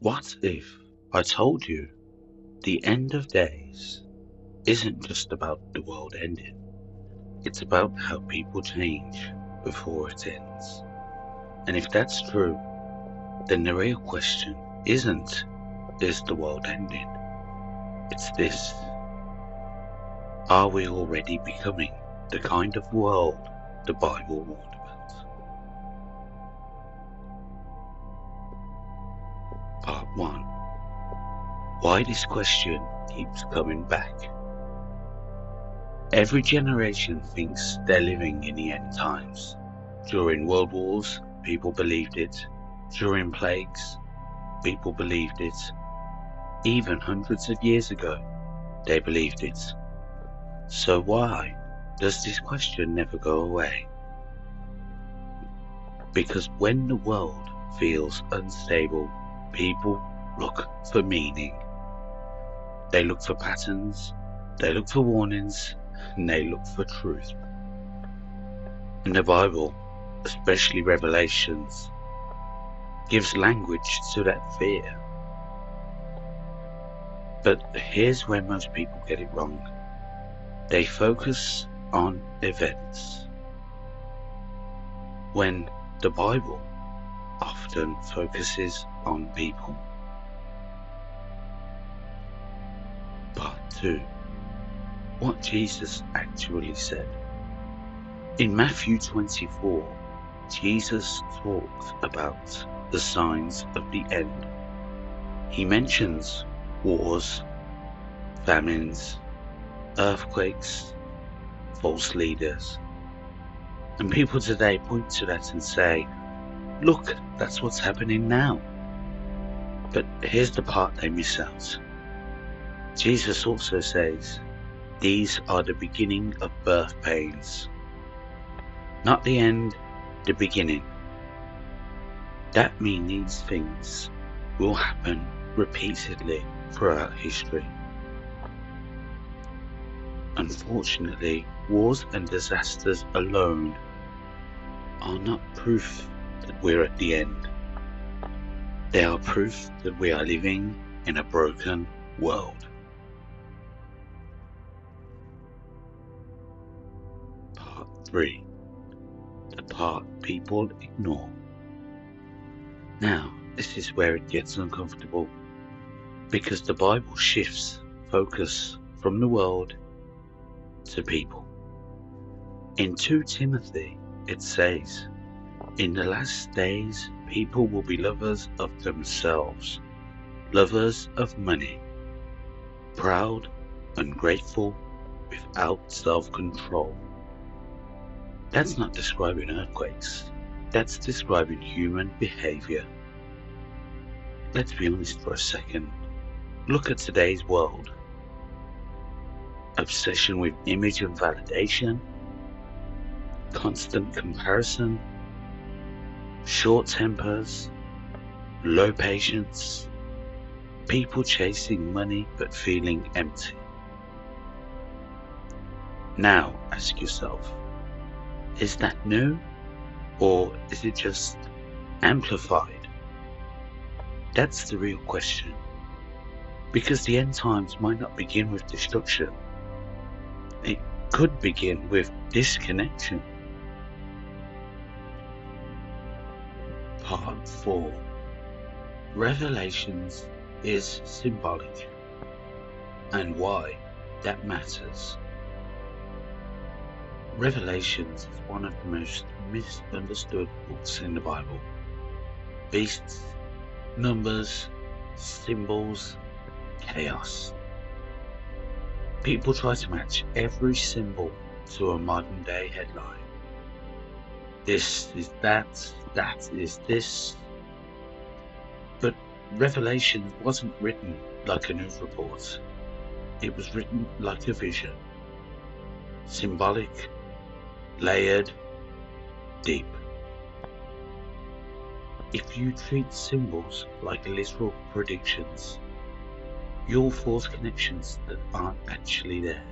What if I told you the end of days isn't just about the world ending, it's about how people change before it ends? And if that's true, then the real question isn't, is the world ending? It's this: are we already becoming the kind of world the Bible warned about? Part 1. Why this question keeps coming back. Every generation thinks they're living in the end times. During world wars, people believed it. During plagues, people believed it. Even hundreds of years ago, they believed it. So why does this question never go away? Because when the world feels unstable, people look for meaning. They look for patterns, they look for warnings, and they look for truth. In the Bible, especially Revelations, gives language to that fear. But here's where most people get it wrong. They focus on events, when the Bible often focuses on people. Part 2. What Jesus actually said. In Matthew 24, Jesus talks about the signs of the end. He mentions wars, famines, earthquakes, false leaders. And people today point to that and say, look, that's what's happening now. But here's the part they miss out. Jesus also says, these are the beginning of birth pains. Not the end, the beginning. That means these things will happen repeatedly throughout history. Unfortunately, wars and disasters alone are not proof that we're at the end. They are proof that we are living in a broken world. Part 3. The part people ignore. Now, this is where it gets uncomfortable, because the Bible shifts focus from the world to people. In 2 Timothy, it says, in the last days, people will be lovers of themselves, lovers of money, proud, ungrateful, without self-control. That's not describing earthquakes. That's describing human behavior. Let's be honest for a second. Look at today's world. Obsession with image and validation, constant comparison, short tempers, low patience, people chasing money but feeling empty. Now ask yourself, is that new, or is it just amplified? That's the real question. Because the end times might not begin with destruction. It could begin with disconnection. Part 4. Revelations is symbolic, and why that matters. Revelations is one of the most misunderstood books in the Bible. Beasts, numbers, symbols, chaos. People try to match every symbol to a modern day headline. This is that, that is this. But Revelation wasn't written like a news report. It was written like a vision. Symbolic, layered, deep. If you treat symbols like literal predictions, you'll force connections that aren't actually there.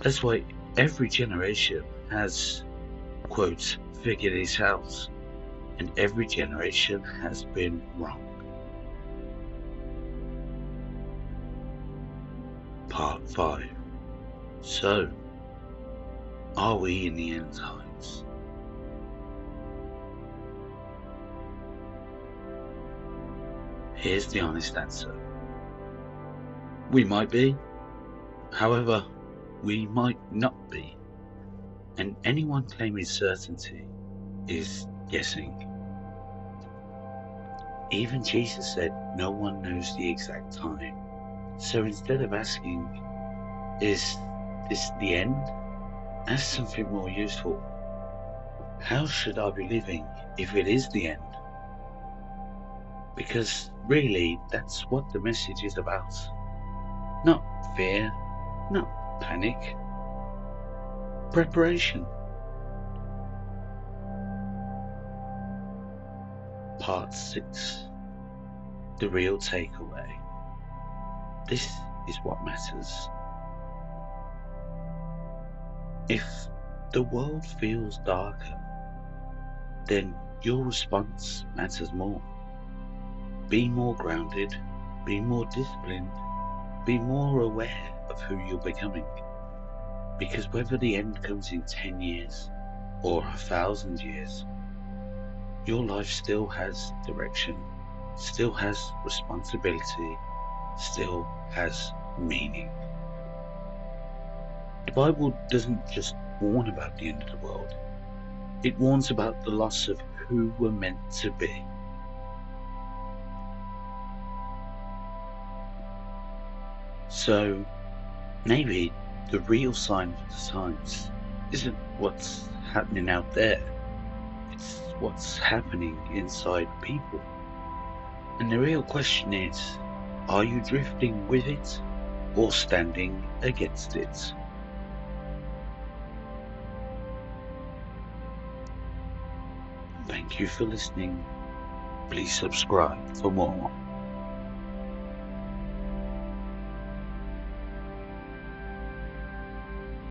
That's why every generation has, quote, figured it out, and every generation has been wrong. Part 5. So, are we in the end times? Here's the honest answer. We might be. However, we might not be. And anyone claiming certainty is guessing. Even Jesus said no one knows the exact time. So instead of asking, is this the end? Ask something more useful. How should I be living if it is the end? Because really, that's what the message is about. Not fear, not panic. Preparation. Part 6. The real takeaway. This is what matters. If the world feels darker, then your response matters more. Be more grounded, be more disciplined, be more aware of who you're becoming. Because whether the end comes in 10 years or 1,000 years, your life still has direction, still has responsibility, still has meaning. The Bible doesn't just warn about the end of the world, it warns about the loss of who we're meant to be. So maybe the real sign of the times isn't what's happening out there, it's what's happening inside people. And the real question is, are you drifting with it or standing against it? Thank you for listening. Please subscribe for more.